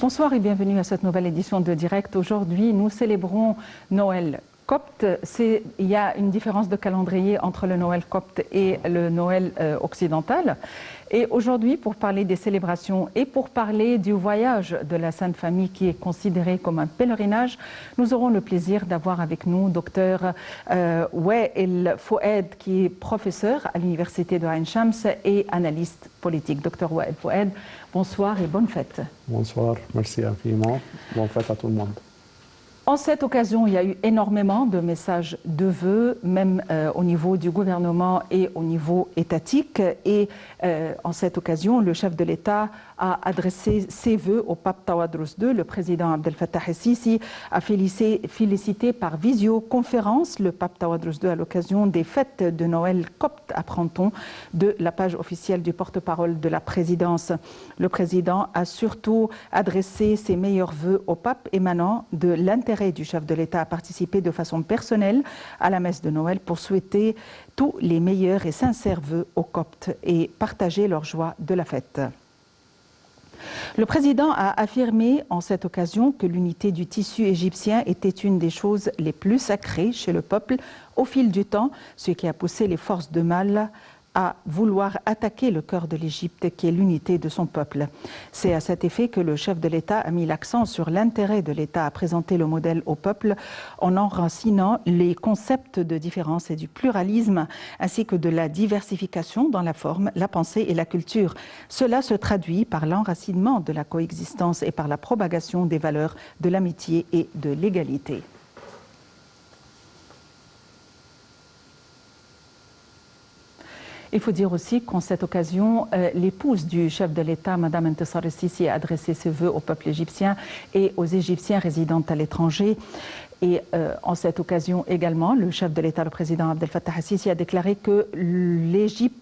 Bonsoir et bienvenue à cette nouvelle édition de Direct. Aujourd'hui, nous célébrons Noël copte. Il y a une différence de calendrier entre le Noël copte et le Noël occidental. Et aujourd'hui, pour parler des célébrations et pour parler du voyage de la Sainte Famille qui est considéré comme un pèlerinage, nous aurons le plaisir d'avoir avec nous Dr Wael Fouad, qui est professeur à l'Université de Ain Shams et analyste politique. Dr Wael Fouad, bonsoir et bonne fête. Bonsoir, merci infiniment. Bonne fête à tout le monde. En cette occasion, il y a eu énormément de messages de vœux, même au niveau du gouvernement et au niveau étatique. Et en cette occasion, le chef de l'État a adressé ses vœux au pape Tawadros II. Le président Abdel Fattah el-Sisi a félicité par visioconférence le pape Tawadros II à l'occasion des fêtes de Noël copte, apprend-on, de la page officielle du porte-parole de la présidence. Le président a surtout adressé ses meilleurs vœux au pape émanant de l'intérêt du chef de l'État à participer de façon personnelle à la messe de Noël pour souhaiter tous les meilleurs et sincères vœux aux Coptes et partager leur joie de la fête. Le président a affirmé en cette occasion que l'unité du tissu égyptien était une des choses les plus sacrées chez le peuple au fil du temps, ce qui a poussé les forces de mal à vouloir attaquer le cœur de l'Égypte, qui est l'unité de son peuple. C'est à cet effet que le chef de l'État a mis l'accent sur l'intérêt de l'État à présenter le modèle au peuple en enracinant les concepts de différence et du pluralisme, ainsi que de la diversification dans la forme, la pensée et la culture. Cela se traduit par l'enracinement de la coexistence et par la propagation des valeurs de l'amitié et de l'égalité. Il faut dire aussi qu'en cette occasion, l'épouse du chef de l'État, Mme Intisar el-Sisi, a adressé ses vœux au peuple égyptien et aux Égyptiens résidant à l'étranger. Et en cette occasion également, le chef de l'État, le président Abdel Fattah el-Sisi, a déclaré que l'Égypte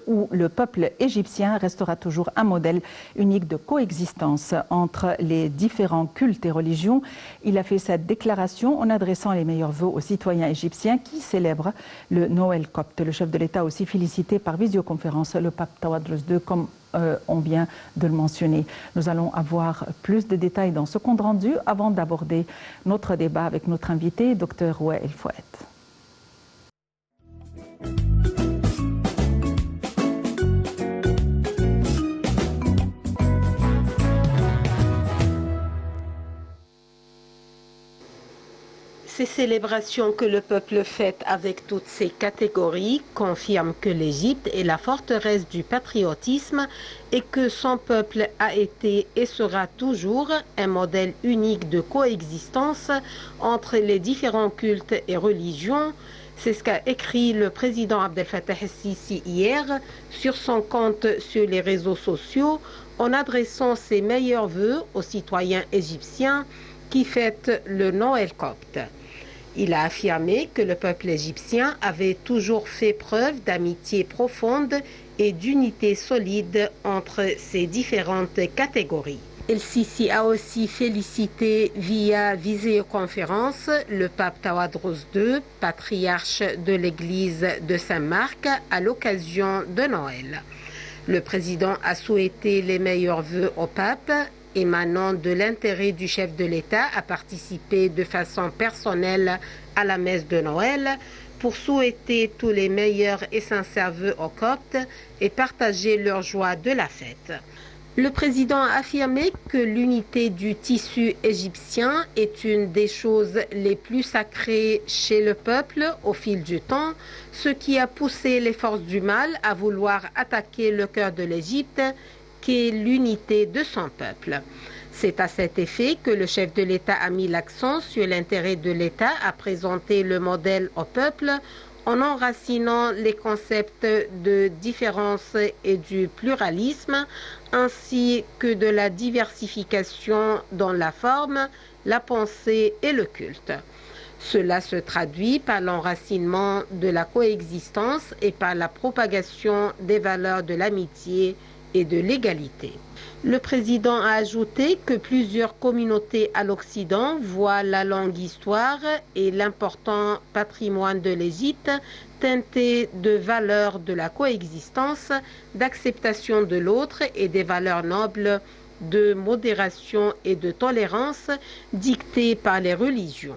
ou le peuple égyptien restera toujours un modèle unique de coexistence entre les différents cultes et religions. Il a fait cette déclaration en adressant les meilleurs vœux aux citoyens égyptiens qui célèbrent le Noël copte. Le chef de l'État a aussi félicité par visioconférence le pape Tawadros II, comme on vient de le mentionner. Nous allons avoir plus de détails dans ce compte rendu avant d'aborder notre débat avec notre invité, Dr Wael Fouad. Ces célébrations que le peuple fête avec toutes ces catégories confirment que l'Égypte est la forteresse du patriotisme et que son peuple a été et sera toujours un modèle unique de coexistence entre les différents cultes et religions. C'est ce qu'a écrit le président Abdel Fattah el-Sisi hier sur son compte sur les réseaux sociaux en adressant ses meilleurs vœux aux citoyens égyptiens qui fêtent le Noël copte. Il a affirmé que le peuple égyptien avait toujours fait preuve d'amitié profonde et d'unité solide entre ces différentes catégories. El-Sisi a aussi félicité via visioconférence le pape Tawadros II, patriarche de l'église de Saint-Marc, à l'occasion de Noël. Le président a souhaité les meilleurs vœux au pape, émanant de l'intérêt du chef de l'État à participer de façon personnelle à la messe de Noël pour souhaiter tous les meilleurs et sincères vœux aux Coptes et partager leur joie de la fête. Le président a affirmé que l'unité du tissu égyptien est une des choses les plus sacrées chez le peuple au fil du temps, ce qui a poussé les forces du mal à vouloir attaquer le cœur de l'Égypte, qui est l'unité de son peuple. C'est à cet effet que le chef de l'État a mis l'accent sur l'intérêt de l'État à présenter le modèle au peuple en enracinant les concepts de différence et du pluralisme, ainsi que de la diversification dans la forme, la pensée et le culte. Cela se traduit par l'enracinement de la coexistence et par la propagation des valeurs de l'amitié et de l'égalité. Le président a ajouté que plusieurs communautés à l'Occident voient la longue histoire et l'important patrimoine de l'Égypte teinté de valeurs de la coexistence, d'acceptation de l'autre et des valeurs nobles de modération et de tolérance dictée par les religions.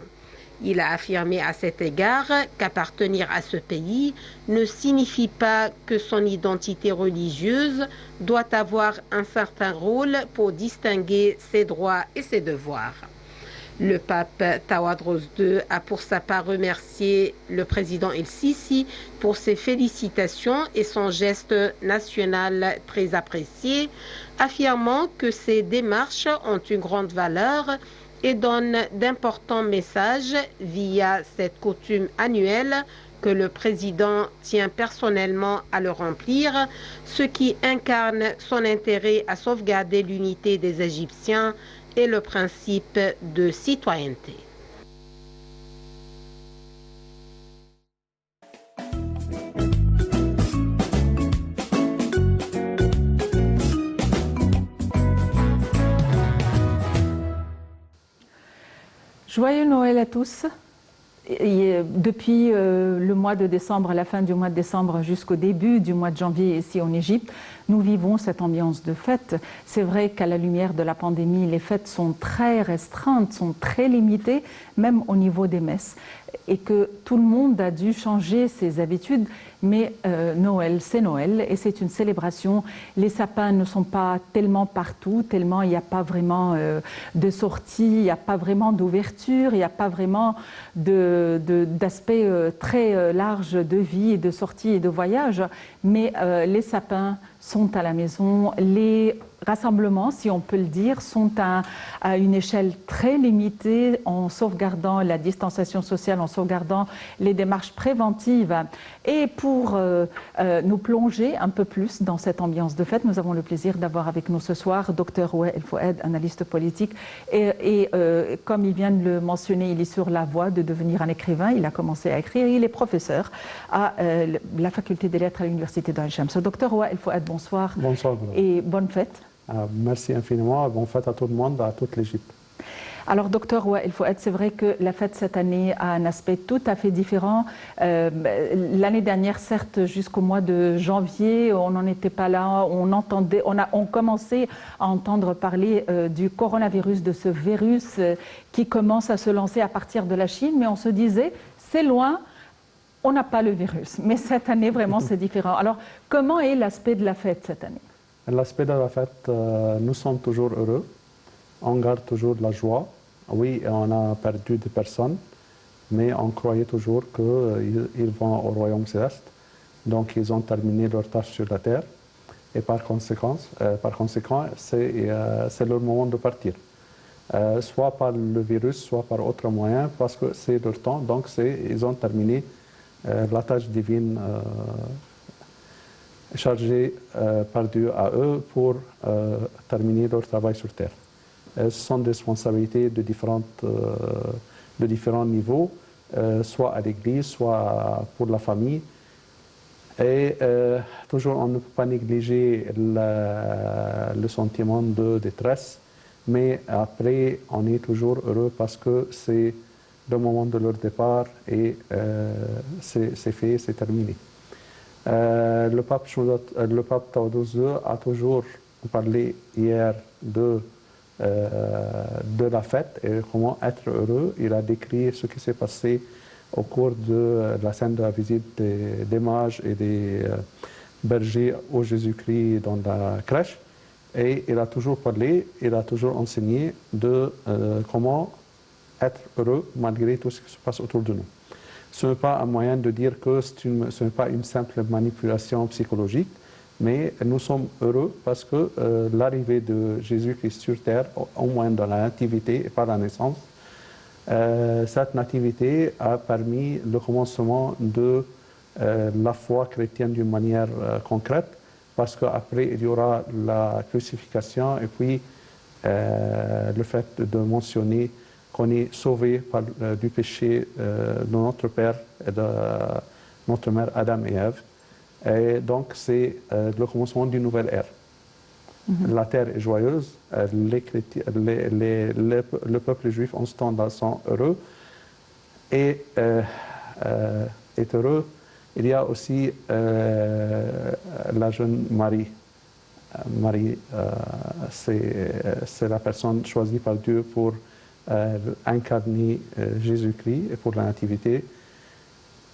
Il a affirmé à cet égard qu'appartenir à ce pays ne signifie pas que son identité religieuse doit avoir un certain rôle pour distinguer ses droits et ses devoirs. Le pape Tawadros II a pour sa part remercié le président El-Sisi pour ses félicitations et son geste national très apprécié, affirmant que ces démarches ont une grande valeur et donnent d'importants messages via cette coutume annuelle que le président tient personnellement à le remplir, ce qui incarne son intérêt à sauvegarder l'unité des Égyptiens et le principe de citoyenneté. Joyeux Noël à tous. Depuis le mois de décembre, la fin du mois de décembre jusqu'au début du mois de janvier ici en Égypte, nous vivons cette ambiance de fête. C'est vrai qu'à la lumière de la pandémie, les fêtes sont très restreintes, sont très limitées, même au niveau des messes, et que tout le monde a dû changer ses habitudes. Mais Noël, c'est Noël et c'est une célébration. Les sapins ne sont pas tellement partout, tellement il n'y a pas vraiment de sortie, il n'y a pas vraiment d'ouverture, il n'y a pas vraiment d'aspect très large de vie et de sortie et de voyage. Mais les sapins sont à la maison, les rassemblements, si on peut le dire, sont à une échelle très limitée en sauvegardant la distanciation sociale, en sauvegardant les démarches préventives. Et pour nous plonger un peu plus dans cette ambiance de fête, nous avons le plaisir d'avoir avec nous ce soir Dr Rouet El Fouad, analyste politique. Et comme il vient de le mentionner, il est sur la voie de devenir un écrivain. Il a commencé à écrire. Il est professeur à la faculté des lettres à l'université d'Al-Shams. Dr Rouet El Fouad, bonsoir. Bonsoir. Et bonne fête. Merci infiniment. Bonne fête à tout le monde, à toute l'Égypte. Alors, docteur El Fouad, c'est vrai que la fête cette année a un aspect tout à fait différent. L'année dernière, certes, jusqu'au mois de janvier, on n'en était pas là. On commençait à entendre parler du coronavirus, de ce virus qui commence à se lancer à partir de la Chine, mais on se disait, c'est loin. On n'a pas le virus, mais cette année, vraiment, c'est différent. Alors, comment est l'aspect de la fête cette année? L'aspect de la fête, nous sommes toujours heureux. On garde toujours la joie. Oui, on a perdu des personnes, mais on croyait toujours qu'ils vont au royaume céleste. Donc, ils ont terminé leur tâche sur la terre. Et par conséquent, c'est leur moment de partir. Soit par le virus, soit par autre moyen, parce que c'est leur temps. Donc, ils ont terminé la tâche divine chargée par Dieu à eux pour terminer leur travail sur terre. Ce sont des responsabilités de différents niveaux, soit à l'Église, soit pour la famille. Et toujours, on ne peut pas négliger le sentiment de détresse, mais après, on est toujours heureux parce que c'est le moment de leur départ et c'est fait, c'est terminé. Le pape Tawadros II a toujours parlé hier de la fête et comment être heureux. Il a décrit ce qui s'est passé au cours de la scène de la visite des mages et des bergers au Jésus-Christ dans la crèche. Et il a toujours parlé, il a toujours enseigné de comment être heureux malgré tout ce qui se passe autour de nous. Ce n'est pas un moyen de dire que ce n'est pas une simple manipulation psychologique, mais nous sommes heureux parce que l'arrivée de Jésus-Christ sur terre, au moins dans la nativité et par la naissance, cette nativité a permis le commencement de la foi chrétienne d'une manière concrète, parce qu'après il y aura la crucifixion et puis le fait de mentionner qu'on est sauvé du péché de notre père et de notre mère Adam et Ève. Et donc c'est le commencement d'une nouvelle ère. La terre est joyeuse, le peuple juif en ce temps-là sont heureux et est heureux. Il y a aussi la jeune Marie Marie, c'est la personne choisie par Dieu pour incarner Jésus-Christ et pour la nativité.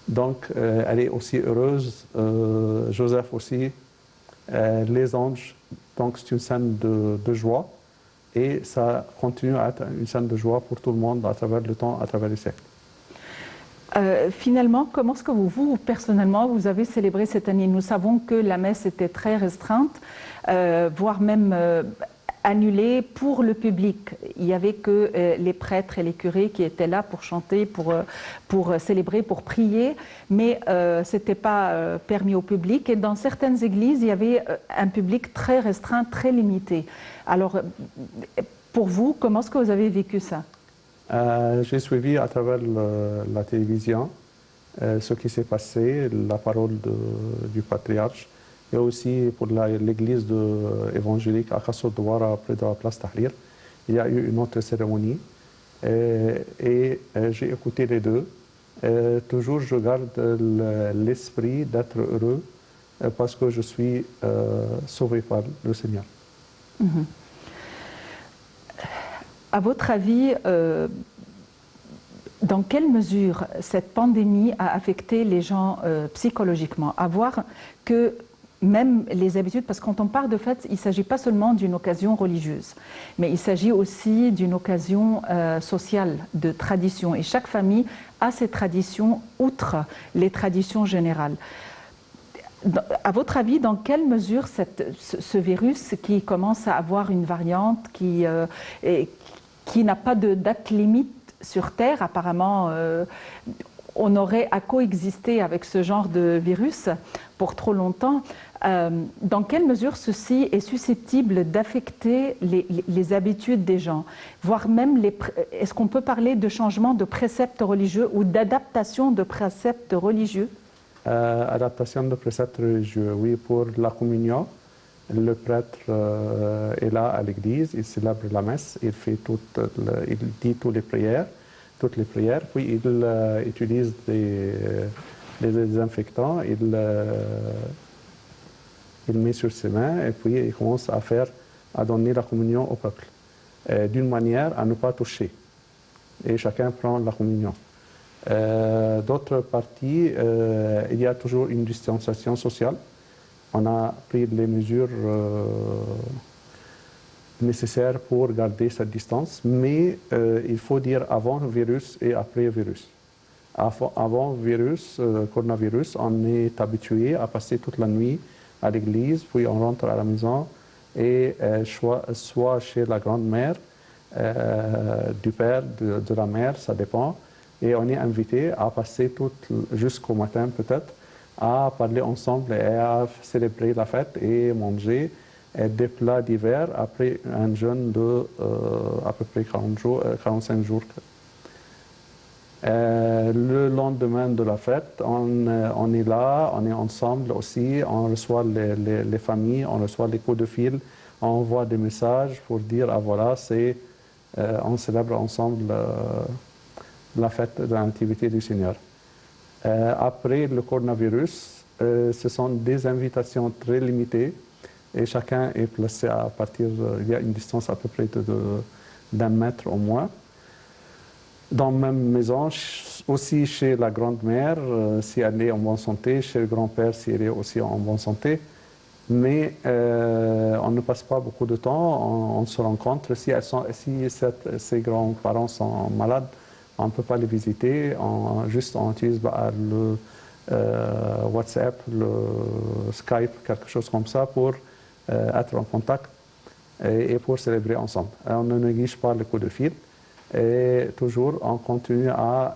Donc, elle est aussi heureuse, Joseph aussi, les anges. Donc, c'est une scène de joie et ça continue à être une scène de joie pour tout le monde à travers le temps, à travers les siècles. Finalement, comment est-ce que vous, personnellement, vous avez célébré cette année? Nous savons que la messe était très restreinte, voire même annulée pour le public. Il n'y avait que les prêtres et les curés qui étaient là pour chanter, pour célébrer, pour prier, mais ce n'était pas permis au public. Et dans certaines églises, il y avait un public très restreint, très limité. Alors, pour vous, comment est-ce que vous avez vécu ça? J'ai suivi à travers la télévision ce qui s'est passé, la parole du patriarche, et aussi pour l'église évangélique à Qasr Douara, près de la place Tahrir. Il y a eu une autre cérémonie et j'ai écouté les deux. Toujours, je garde l'esprit d'être heureux parce que je suis sauvé par le Seigneur. Mm-hmm. À votre avis, dans quelle mesure cette pandémie a affecté les gens psychologiquement? À voir que même les habitudes, parce que quand on parle de fête, il ne s'agit pas seulement d'une occasion religieuse, mais il s'agit aussi d'une occasion sociale, de tradition. Et chaque famille a ses traditions, outre les traditions générales. À votre avis, dans quelle mesure ce virus qui commence à avoir une variante, qui n'a pas de date limite sur Terre, apparemment, on aurait à coexister avec ce genre de virus pour trop longtemps. Dans quelle mesure ceci est susceptible d'affecter les habitudes des gens, voire même est-ce qu'on peut parler de changement de préceptes religieux ou d'adaptation de préceptes religieux? Adaptation de préceptes religieux, oui, pour la communion. Le prêtre est là à l'église, il célèbre la messe, il dit toutes les prières, puis il utilise des désinfectants, il met sur ses mains et puis il commence à donner la communion au peuple, d'une manière à ne pas toucher. Et chacun prend la communion. D'autre partie, il y a toujours une distanciation sociale. On a pris les mesures nécessaires pour garder cette distance, mais il faut dire avant le virus et après le virus. Avant le virus, coronavirus, on est habitué à passer toute la nuit à l'église, puis on rentre à la maison et soit chez la grand-mère, du père, de la mère, ça dépend, et on est invité à passer jusqu'au matin peut-être, à parler ensemble et à célébrer la fête et manger des plats d'hiver après un jeûne de à peu près 45 jours. Le lendemain de la fête, on est là, on est ensemble aussi, on reçoit les familles, on reçoit les coups de fil, on envoie des messages pour dire ah voilà, on célèbre ensemble la fête de la Nativité du Seigneur. Après le coronavirus, ce sont des invitations très limitées et chacun est placé à partir, il y a une distance à peu près d'1 mètre au moins. Dans la même maison, aussi chez la grand-mère, si elle est en bonne santé, chez le grand-père, si elle est aussi en bonne santé. Mais on ne passe pas beaucoup de temps, on se rencontre. Si ses grands-parents sont malades, on ne peut pas les visiter, on utilise le WhatsApp, le Skype, quelque chose comme ça pour être en contact et pour célébrer ensemble. On ne néglige pas le coup de fil et toujours on continue à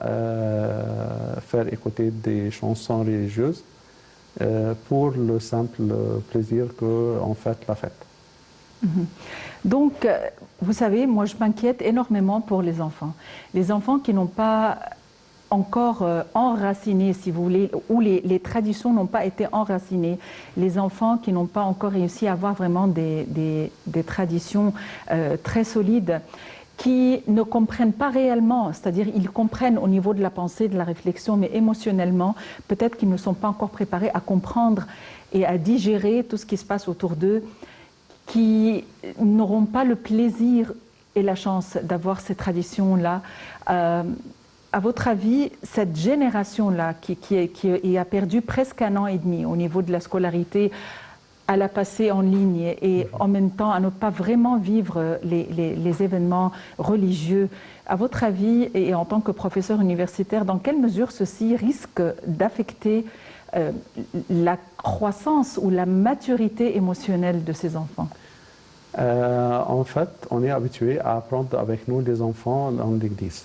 faire écouter des chansons religieuses pour le simple plaisir qu'on fête la fête. Donc, vous savez, moi je m'inquiète énormément pour les enfants. Les enfants qui n'ont pas encore enraciné, si vous voulez, où les traditions n'ont pas été enracinées, les enfants qui n'ont pas encore réussi à avoir vraiment des traditions très solides, qui ne comprennent pas réellement, c'est-à-dire ils comprennent au niveau de la pensée, de la réflexion, mais émotionnellement, peut-être qu'ils ne sont pas encore préparés à comprendre et à digérer tout ce qui se passe autour d'eux. qui n'auront pas le plaisir et la chance d'avoir ces traditions-là. À votre avis, cette génération-là qui a perdu presque 1 an et demi au niveau de la scolarité, à la passer en ligne et en même temps à ne pas vraiment vivre les événements religieux, à votre avis, et en tant que professeur universitaire, dans quelle mesure ceci risque d'affecter la croissance ou la maturité émotionnelle de ces enfants? En fait, on est habitué à apprendre avec nous les enfants dans l'église,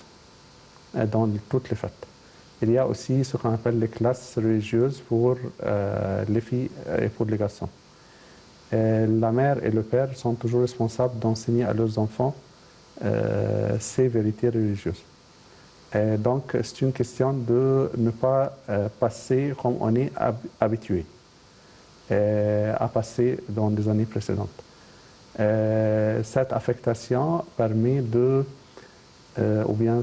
dans toutes les fêtes. Il y a aussi ce qu'on appelle les classes religieuses pour les filles et pour les garçons. La mère et le père sont toujours responsables d'enseigner à leurs enfants ces vérités religieuses. Donc, c'est une question de ne pas passer comme on est habitué à passer dans les années précédentes. Cette affectation permet de, ou bien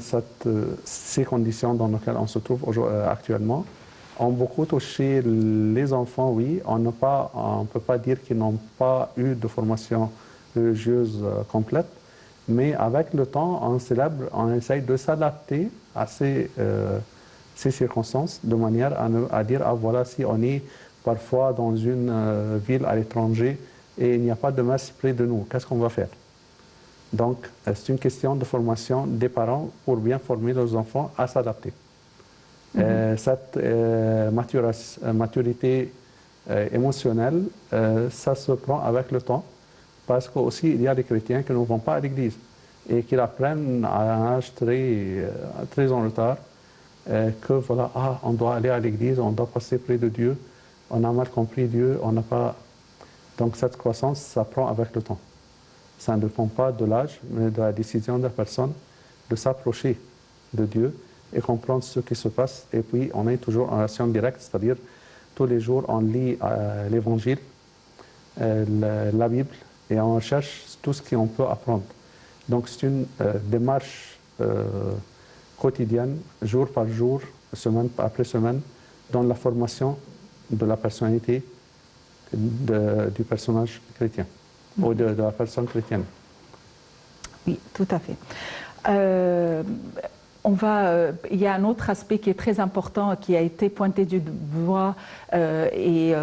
ces conditions dans lesquelles on se trouve actuellement, ont beaucoup touché les enfants, oui. On ne peut pas dire qu'ils n'ont pas eu de formation religieuse complète, mais avec le temps, on essaye de s'adapter à ces circonstances de manière à dire, ah voilà, si on est parfois dans une ville à l'étranger et il n'y a pas de messe près de nous, qu'est-ce qu'on va faire? Donc, c'est une question de formation des parents pour bien former leurs enfants à s'adapter. Cette maturité émotionnelle, ça se prend avec le temps, parce qu'aussi il y a des chrétiens qui ne vont pas à l'église et qui apprennent à un âge très en retard que voilà, on doit aller à l'église, on doit passer près de Dieu, on a mal compris Dieu, on n'a pas... Donc cette croissance, ça prend avec le temps. Ça ne dépend pas de l'âge, mais de la décision de la personne de s'approcher de Dieu et comprendre ce qui se passe. Et puis, on est toujours en relation directe, c'est-à-dire tous les jours, on lit l'Évangile, la Bible, et on cherche tout ce qu'on peut apprendre. Donc, c'est une démarche quotidienne, jour par jour, semaine après semaine, dans la formation de la personnalité du personnage chrétien, ou de la personne chrétienne. Oui, tout à fait. Il y a un autre aspect qui est très important, qui a été pointé du doigt et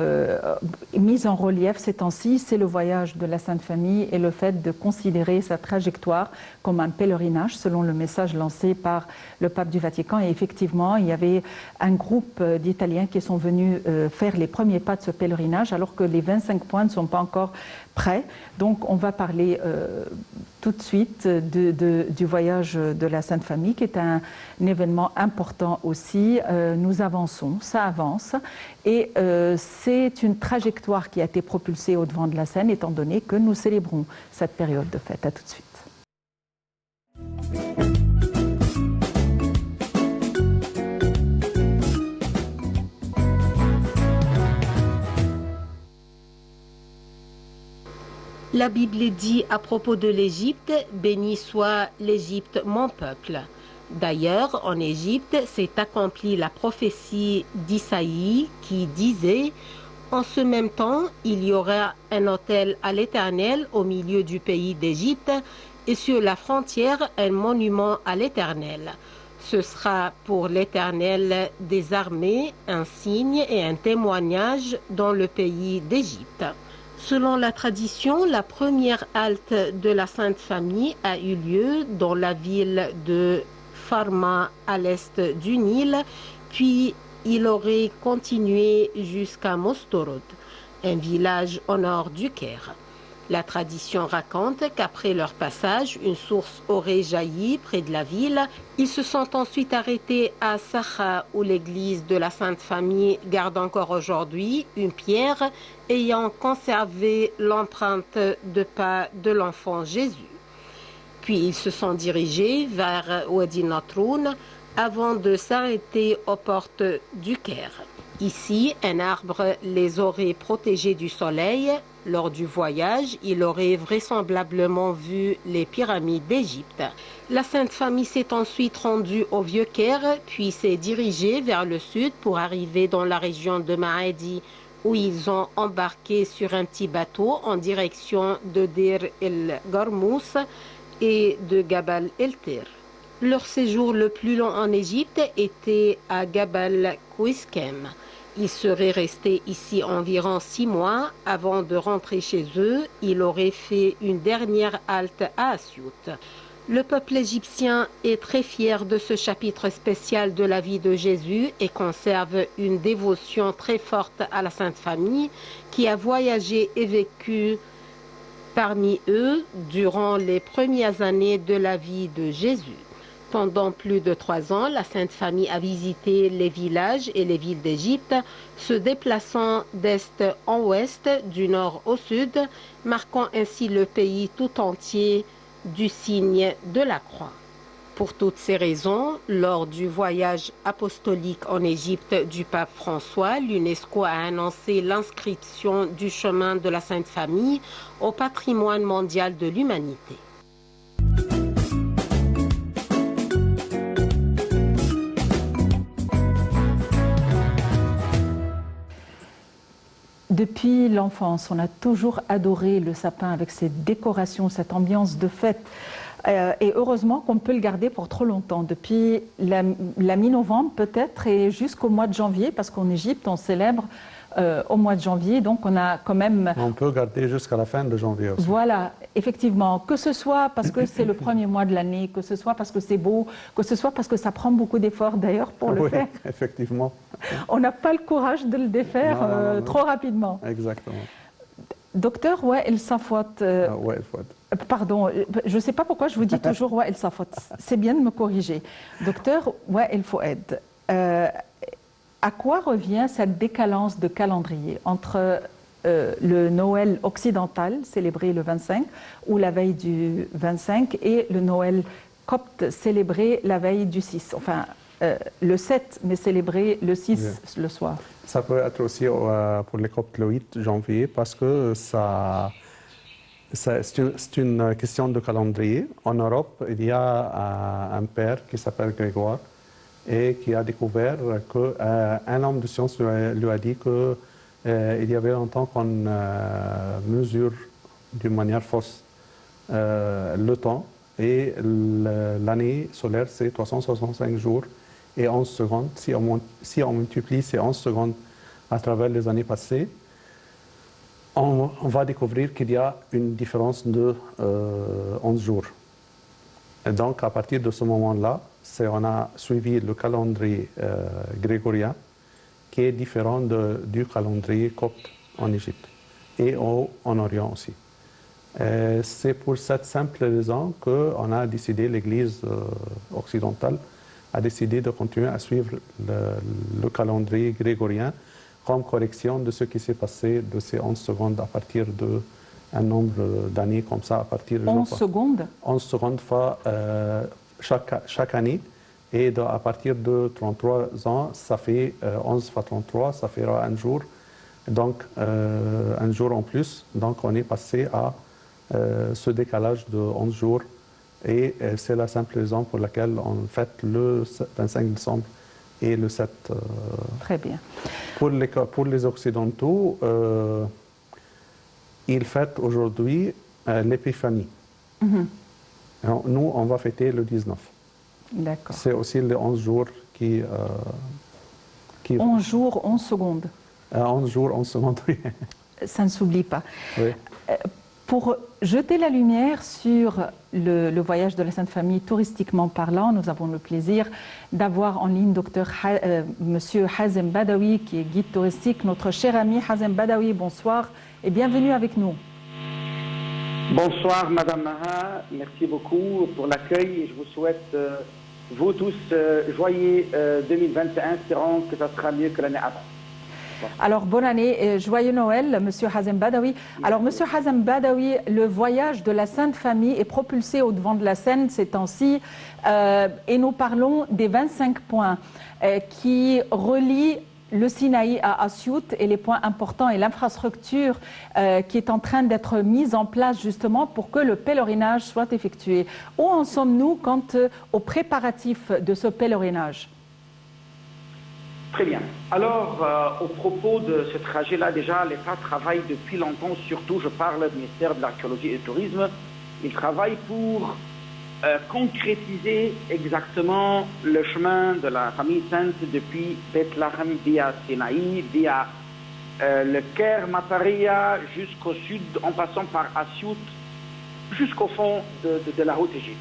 mis en relief ces temps-ci, c'est le voyage de la Sainte Famille et le fait de considérer sa trajectoire comme un pèlerinage, selon le message lancé par le pape du Vatican. Et effectivement, il y avait un groupe d'Italiens qui sont venus faire les premiers pas de ce pèlerinage, alors que les 25 points ne sont pas encore prêts. Donc, on va parler tout de suite du voyage de la Sainte Famille, qui est un événement important aussi. Nous avançons, ça avance, et c'est une trajectoire qui a été propulsée au devant de la scène, étant donné que nous célébrons cette période de fête. À tout de suite. La Bible dit à propos de l'Égypte, « Béni soit l'Égypte, mon peuple ». D'ailleurs, en Égypte s'est accomplie la prophétie d'Isaïe qui disait « En ce même temps, il y aura un autel à l'Éternel au milieu du pays d'Égypte, et sur la frontière un monument à l'Éternel. Ce sera pour l'Éternel des armées un signe et un témoignage dans le pays d'Égypte. » Selon la tradition, la première halte de la Sainte Famille a eu lieu dans la ville de Farma à l'est du Nil, puis il aurait continué jusqu'à Mostorod, un village au nord du Caire. La tradition raconte qu'après leur passage, une source aurait jailli près de la ville. Ils se sont ensuite arrêtés à Sakha, où l'église de la Sainte Famille garde encore aujourd'hui une pierre ayant conservé l'empreinte de pas de l'enfant Jésus. Puis ils se sont dirigés vers Wadi Natroun avant de s'arrêter aux portes du Caire. Ici, un arbre les aurait protégés du soleil. Lors du voyage, il aurait vraisemblablement vu les pyramides d'Égypte. La Sainte Famille s'est ensuite rendue au Vieux-Caire, puis s'est dirigée vers le sud pour arriver dans la région de Maadi, où ils ont embarqué sur un petit bateau en direction de Dir el-Gormous et de Gabal el-Tir. Leur séjour le plus long en Égypte était à Gabal Kouiskem. Ils seraient restés ici environ 6 mois avant de rentrer chez eux. Ils auraient fait une dernière halte à Assiout. Le peuple égyptien est très fier de ce chapitre spécial de la vie de Jésus et conserve une dévotion très forte à la Sainte Famille qui a voyagé et vécu parmi eux durant les premières années de la vie de Jésus. Pendant plus de 3 ans, la Sainte Famille a visité les villages et les villes d'Égypte, se déplaçant d'est en ouest, du nord au sud, marquant ainsi le pays tout entier du signe de la croix. Pour toutes ces raisons, lors du voyage apostolique en Égypte du pape François, l'UNESCO a annoncé l'inscription du chemin de la Sainte Famille au patrimoine mondial de l'humanité. Depuis l'enfance, on a toujours adoré le sapin avec ses décorations, cette ambiance de fête. Et heureusement qu'on peut le garder pour trop longtemps, depuis la mi-novembre peut-être et jusqu'au mois de janvier, parce qu'en Égypte, on célèbre au mois de janvier, donc on a quand même... On peut garder jusqu'à la fin de janvier aussi. Voilà, effectivement, que ce soit parce que c'est le premier mois de l'année, que ce soit parce que c'est beau, que ce soit parce que ça prend beaucoup d'efforts d'ailleurs pour le faire. Effectivement. On n'a pas le courage de le défaire trop rapidement. Exactement. Docteur Wael Safwat, pardon, je ne sais pas pourquoi je vous dis toujours Wael Safwat, c'est bien de me corriger. Docteur Wael Foued, à quoi revient cette décalance de calendrier entre le Noël occidental, célébré le 25, ou la veille du 25, et le Noël copte, célébré la veille du 6, enfin le 7, mais célébré le 6 le soir? Ça peut être aussi pour les coptes le 8 janvier, parce que c'est une question de calendrier. En Europe, il y a un père qui s'appelle Grégoire, et qui a découvert qu'un homme de science lui a dit qu'il y avait longtemps qu'on mesure d'une manière fausse le temps, et l'année solaire c'est 365 jours et 11 secondes. Si on multiplie ces 11 secondes à travers les années passées, on va découvrir qu'il y a une différence de 11 jours. Et donc à partir de ce moment-là, on a suivi le calendrier grégorien, qui est différent du calendrier copte en Égypte et en Orient aussi. C'est pour cette simple raison qu'on a décidé, l'Église occidentale a décidé de continuer à suivre le calendrier grégorien comme correction de ce qui s'est passé de ces 11 secondes à partir d'un nombre d'années comme ça, à partir de 11 secondes 11 secondes fois chaque année, et à partir de 33 ans, ça fait 11 fois 33, ça fera un jour, donc un jour en plus. Donc on est passé à ce décalage de 11 jours, et c'est la simple raison pour laquelle on fête le 25 décembre et le 7. Très bien. Pour les Occidentaux, ils fêtent aujourd'hui l'épiphanie. Nous, on va fêter le 19. D'accord. C'est aussi les 11 jours qui 11 jours, 11 secondes. 11 jours, 11 secondes, oui. Ça ne s'oublie pas. Oui. Pour jeter la lumière sur le voyage de la Sainte Famille, touristiquement parlant, nous avons le plaisir d'avoir en ligne Monsieur Hazem Badawi, qui est guide touristique. Notre cher ami Hazem Badawi, bonsoir et bienvenue avec nous. Bonsoir Madame Maha, merci beaucoup pour l'accueil. Je vous souhaite, vous tous, joyeux 2021, espérons que ça sera mieux que l'année avant. Alors, bonne année et joyeux Noël, Monsieur Hazem Badawi. Alors, Monsieur Hazem Badawi, le voyage de la Sainte Famille est propulsé au devant de la scène ces temps-ci, et nous parlons des 25 points qui relient le Sinaï à Assiout, et les points importants et l'infrastructure qui est en train d'être mise en place justement pour que le pèlerinage soit effectué. Où en sommes-nous quant aux préparatifs de ce pèlerinage ? Très bien. Alors, au propos de ce trajet-là, déjà, l'État travaille depuis longtemps, surtout, je parle du ministère de l'Archéologie et du Tourisme, il travaille pour concrétiser exactement le chemin de la famille sainte depuis Bethléem via Sinaï, via le Caire Mataria jusqu'au sud, en passant par Assiout, jusqu'au fond de la Haute-Égypte.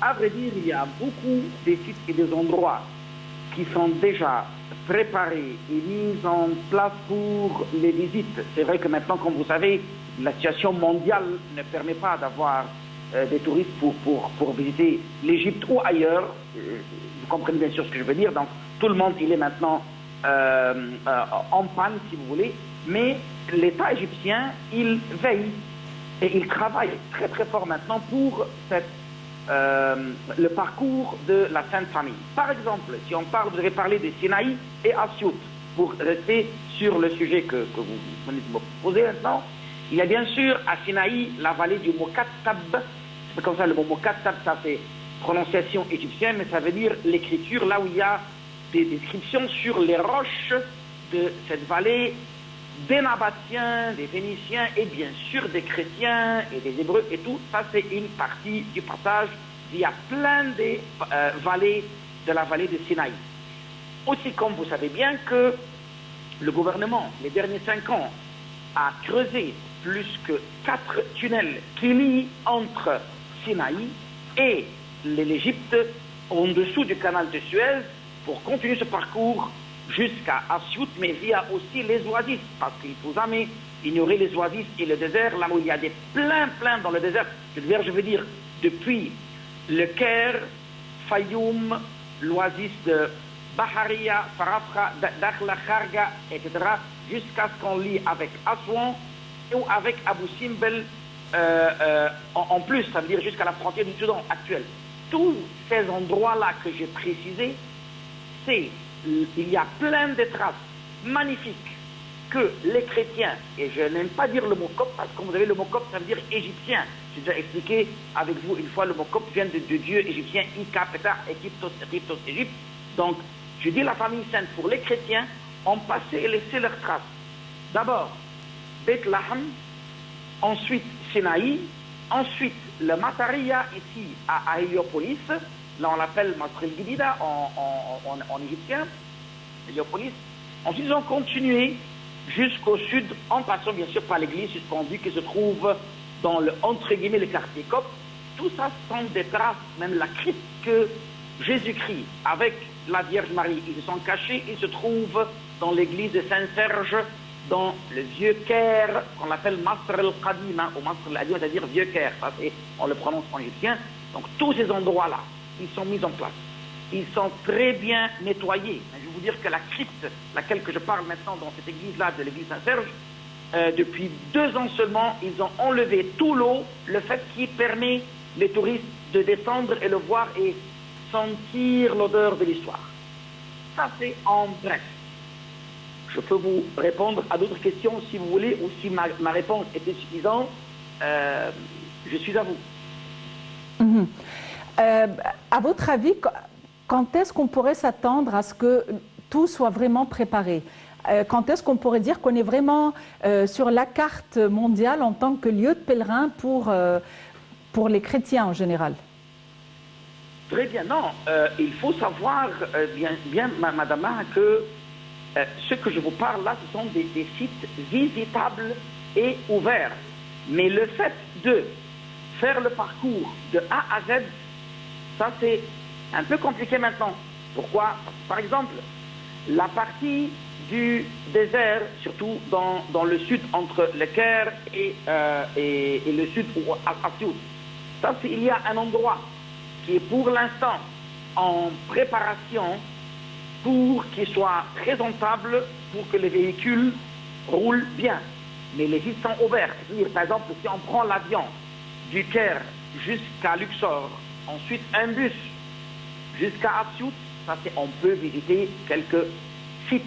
À vrai dire, il y a beaucoup des sites et des endroits qui sont déjà préparés et mis en place pour les visites. C'est vrai que maintenant, comme vous savez, la situation mondiale ne permet pas d'avoir des touristes pour visiter l'Égypte ou ailleurs. Vous comprenez bien sûr ce que je veux dire. Donc, tout le monde, il est maintenant en panne, si vous voulez. Mais l'État égyptien, il veille et il travaille très très fort maintenant pour le parcours de la Sainte Famille. Par exemple, si on parle, vous avez parlé de Sinaï et Assiout, pour rester sur le sujet que vous venez de me poser maintenant. Il y a bien sûr à Sinaï la vallée du Mokattab. C'est comme ça, le mot Mokattab, ça fait prononciation égyptienne, mais ça veut dire l'écriture, là où il y a des descriptions sur les roches de cette vallée, des Nabatéens, des Phéniciens et bien sûr des chrétiens et des Hébreux et tout. Ça, c'est une partie du passage via plein des vallées de la vallée de Sinaï. Aussi, comme vous savez bien que le gouvernement, les derniers 5 ans, a creusé plus que 4 tunnels qui lient entre Sinaï et l'Égypte en dessous du canal de Suez pour continuer ce parcours jusqu'à Assiout, mais via aussi les oasis, parce qu'il ne faut jamais ignorer les oasis et le désert, là où il y a des plein dans le désert. Je veux dire, depuis le Caire, Fayoum, l'oasis de Baharia, Farafra, Dakhla, Kharga, etc., jusqu'à ce qu'on lie avec Aswan ou avec Abu Simbel en plus, ça veut dire jusqu'à la frontière du Soudan actuelle. Tous ces endroits-là que j'ai précisés, il y a plein de traces magnifiques que les chrétiens, et je n'aime pas dire le mot copte, parce que comme vous savez, le mot copte, ça veut dire égyptien. J'ai déjà expliqué avec vous une fois, le mot copte vient de Dieu égyptien, Ika, Peta, Égyptos, Égypte. Donc, je dis la famille sainte pour les chrétiens, ont passé et laissé leurs traces. D'abord, Bethléem, ensuite Sinaï, ensuite le Mataria ici à Héliopolis, là on l'appelle Masrel Gidida en égyptien, Héliopolis. Ensuite ils ont continué jusqu'au sud en passant bien sûr par l'église suspendue qui se trouve dans le entre guillemets le quartier copte. Tout ça sont des traces, même la crypte que Jésus-Christ avec la Vierge Marie, ils se sont cachés, ils se trouvent dans l'église de Saint-Serge, dans le vieux Caire, qu'on appelle Masr el-Qadim, ou Masr el-Adim, c'est-à-dire vieux Caire, ça on le prononce en égyptien. Donc tous ces endroits-là, ils sont mis en place. Ils sont très bien nettoyés. Je vais vous dire que la crypte, laquelle que je parle maintenant dans cette église-là, de l'église Saint-Serge, depuis 2 ans seulement, ils ont enlevé tout l'eau, le fait qui permet les touristes de descendre et le voir et sentir l'odeur de l'histoire. Ça, c'est en bref. Je peux vous répondre à d'autres questions si vous voulez, ou si ma réponse était suffisante, je suis à vous. À votre avis, quand est-ce qu'on pourrait s'attendre à ce que tout soit vraiment préparé? Quand est-ce qu'on pourrait dire qu'on est vraiment sur la carte mondiale en tant que lieu de pèlerin pour les chrétiens en général? Très bien, non. Il faut savoir bien madame, que ce que je vous parle là, ce sont des sites visitables et ouverts. Mais le fait de faire le parcours de A à Z, ça c'est un peu compliqué maintenant. Pourquoi? Par exemple, la partie du désert, surtout dans le sud, entre le Caire et le sud, ou Assiout, ça il y a un endroit qui est pour l'instant en préparation pour qu'il soit présentable, pour que les véhicules roulent bien. Mais les sites sont ouverts. C'est-à-dire, par exemple, si on prend l'avion du Caire jusqu'à Luxor, ensuite un bus jusqu'à Assiout, ça c'est, on peut visiter quelques sites.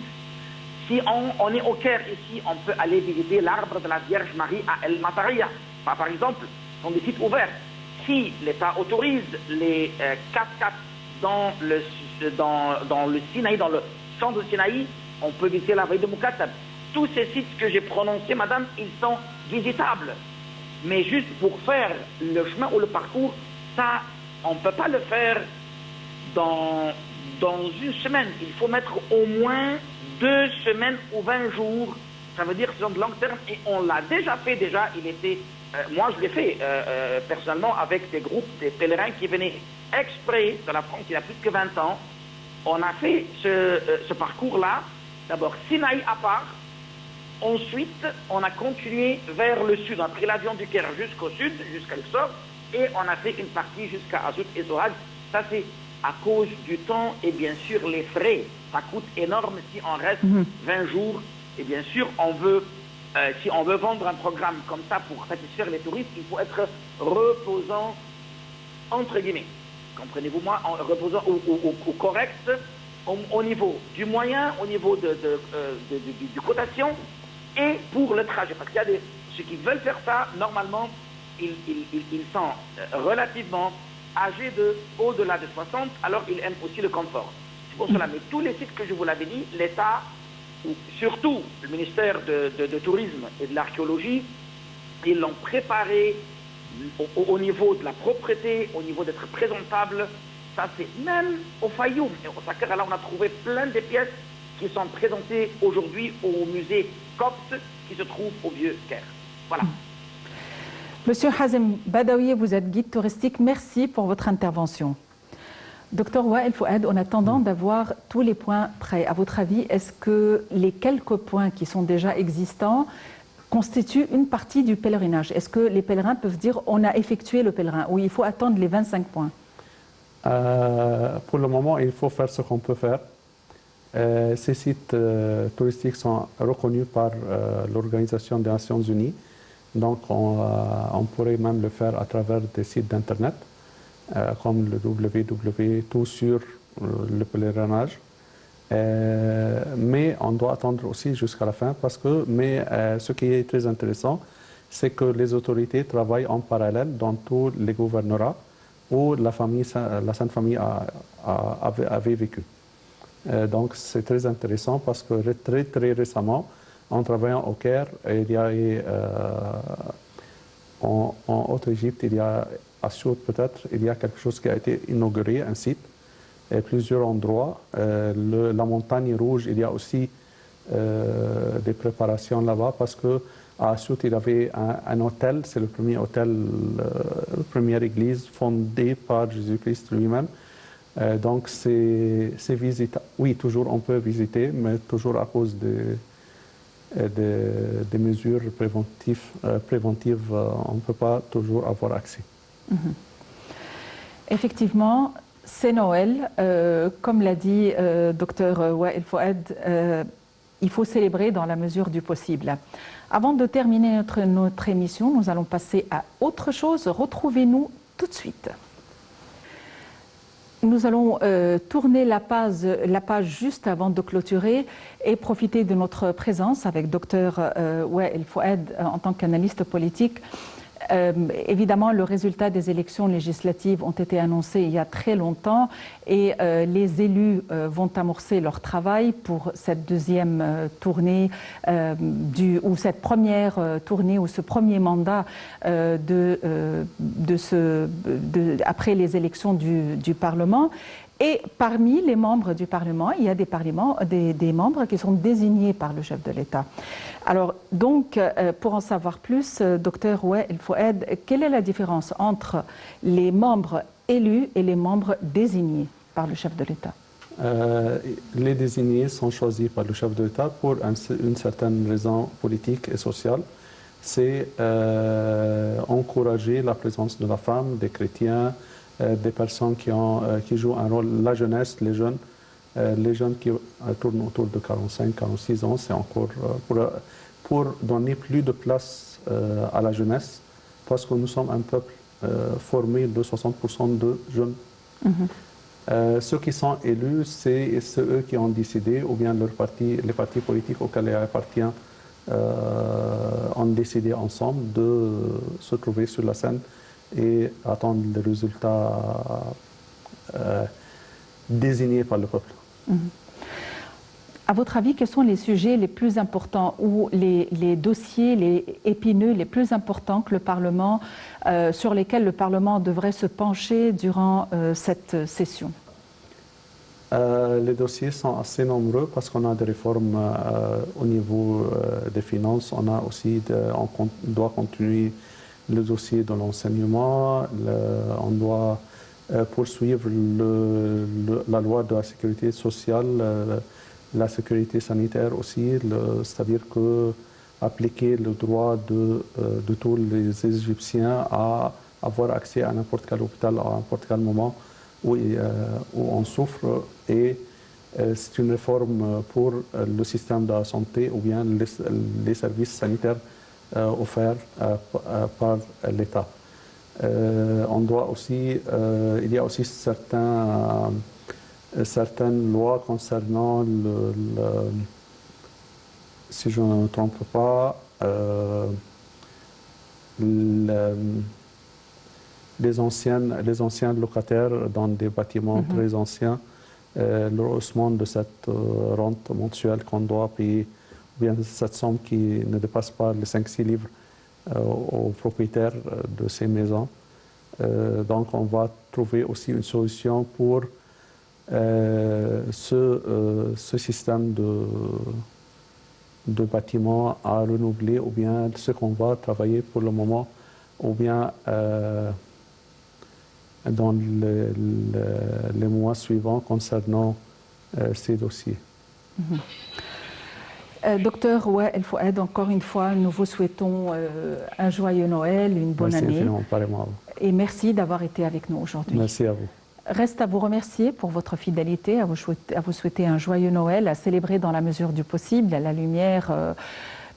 Si on est au Caire ici, on peut aller visiter l'arbre de la Vierge Marie à El Mataria. Par exemple, ce sont des sites ouverts. Si l'État autorise les 4x4 dans le Sinaï, dans le s'agissant de Sinaï, on peut visiter la vallée de Moukatab. Tous ces sites que j'ai prononcés, madame, ils sont visitables. Mais juste pour faire le chemin ou le parcours, ça, on ne peut pas le faire dans une semaine. Il faut mettre au moins 2 semaines ou 20 jours. Ça veut dire que c'est de long terme. Et on l'a déjà fait déjà. Il était, moi, je l'ai fait personnellement avec des groupes, des pèlerins qui venaient exprès de la France il y a plus que 20 ans. On a fait ce parcours-là. D'abord Sinaï à part. Ensuite, on a continué vers le sud. On a pris l'avion du Caire jusqu'au sud, jusqu'à Luxor. Et on a fait une partie jusqu'à Azout et Sohag. Ça, c'est à cause du temps et bien sûr les frais. Ça coûte énorme si on reste 20 jours. Et bien sûr, si on veut vendre un programme comme ça pour satisfaire les touristes, il faut être reposant, entre guillemets. Comprenez-vous moi, reposant ou correct au niveau du moyen, au niveau du cotation et pour le trajet. Parce qu'il y a ceux qui veulent faire ça, normalement, ils sont relativement âgés au-delà de 60, alors ils aiment aussi le confort. C'est pour cela, mais tous les sites que je vous l'avais dit, l'État, surtout le ministère de Tourisme et de l'Archéologie, ils l'ont préparé au niveau de la propreté, au niveau d'être présentable. Ça, c'est même au Fayoum et au Saqqara. Alors, on a trouvé plein de pièces qui sont présentées aujourd'hui au musée copte qui se trouve au Vieux-Caire. Voilà. Monsieur Hazem Badawi, vous êtes guide touristique. Merci pour votre intervention. Docteur Wael Fouad, en attendant d'avoir tous les points prêts, à votre avis, est-ce que les quelques points qui sont déjà existants constituent une partie du pèlerinage? Est-ce que les pèlerins peuvent dire on a effectué le pèlerin ou il faut attendre les 25 points? Pour le moment, il faut faire ce qu'on peut faire. Ces sites touristiques sont reconnus par l'Organisation des Nations Unies. Donc, on pourrait même le faire à travers des sites d'Internet, comme le www, tout sur le pèlerinage. Mais on doit attendre aussi jusqu'à la fin ce qui est très intéressant, c'est que les autorités travaillent en parallèle dans tous les gouvernorats où la Sainte Famille avait vécu. Donc c'est très intéressant parce que très récemment, en travaillant au Caire, il y a eu, en Haute-Égypte, à Soud peut-être, il y a quelque chose qui a été inauguré, un site, et plusieurs endroits. La montagne rouge, il y a aussi des préparations là-bas parce qu'à Soud, il y avait un hôtel, c'est le premier hôtel, la première église fondée par Jésus-Christ lui-même. Donc c'est visitable. Oui, toujours on peut visiter, mais toujours à cause des mesures préventives, on ne peut pas toujours avoir accès. Effectivement, c'est Noël. Comme l'a dit Dr Wael Fouad, il faut célébrer dans la mesure du possible. Avant de terminer notre émission, nous allons passer à autre chose. Retrouvez-nous tout de suite. Nous allons tourner la page juste avant de clôturer et profiter de notre présence avec Dr Wael Fouad en tant qu'analyste politique. Évidemment, le résultat des élections législatives ont été annoncés il y a très longtemps et les élus vont amorcer leur travail pour cette deuxième tournée ou cette première tournée ou ce premier mandat après les élections du Parlement. Et parmi les membres du Parlement, il y a des membres qui sont désignés par le chef de l'État. Alors, donc, pour en savoir plus, Dr Wael Fouad, quelle est la différence entre les membres élus et les membres désignés par le chef de l'État? Les désignés sont choisis par le chef de l'État pour une certaine raison politique et sociale. C'est encourager la présence de la femme, des chrétiens, des personnes qui jouent un rôle, la jeunesse, les jeunes qui tournent autour de 45-46 ans, c'est encore pour donner plus de place à la jeunesse, parce que nous sommes un peuple formé de 60% de jeunes. Ceux qui sont élus, c'est eux qui ont décidé, ou bien les partis politiques auxquels ils appartiennent ont décidé ensemble de se trouver sur la scène et attendre les résultats désignés par le peuple. À votre avis, quels sont les sujets les plus importants ou les dossiers les épineux les plus importants que le Parlement, sur lesquels le Parlement devrait se pencher durant cette session? Les dossiers sont assez nombreux parce qu'on a des réformes au niveau des finances. On a aussi, on doit continuer le dossier de l'enseignement. On doit poursuivre la loi de la sécurité sociale, la sécurité sanitaire aussi, c'est-à-dire que appliquer le droit de tous les Égyptiens à avoir accès à n'importe quel hôpital à n'importe quel moment où on souffre. Et c'est une réforme pour le système de la santé ou bien les services sanitaires offerts par l'État. On doit aussi, il y a aussi certaines lois concernant si je ne me trompe pas, les anciens locataires dans des bâtiments très anciens, le rehaussement de cette rente mensuelle qu'on doit payer, ou bien cette somme qui ne dépasse pas les 5-6 livres aux propriétaires de ces maisons. Donc on va trouver aussi une solution pour ce système de bâtiments à renouveler, ou bien ce qu'on va travailler pour le moment, ou bien dans les mois suivants concernant ces dossiers. Docteur El Fouad, encore une fois, nous vous souhaitons un joyeux Noël, une bonne année. Merci infiniment, pareillement. Et merci d'avoir été avec nous aujourd'hui. Merci à vous. Reste à vous remercier pour votre fidélité, à vous souhaiter un joyeux Noël, à célébrer dans la mesure du possible, à la lumière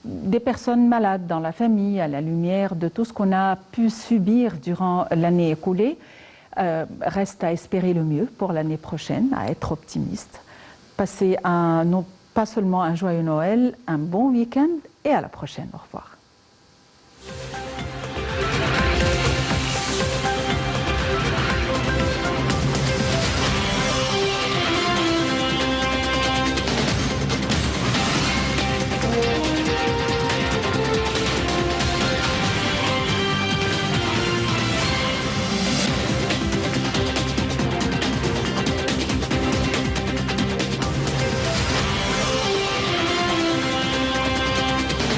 des personnes malades dans la famille, à la lumière de tout ce qu'on a pu subir durant l'année écoulée. Reste à espérer le mieux pour l'année prochaine, à être optimiste. Passez pas seulement un joyeux Noël, un bon week-end et à la prochaine. Au revoir.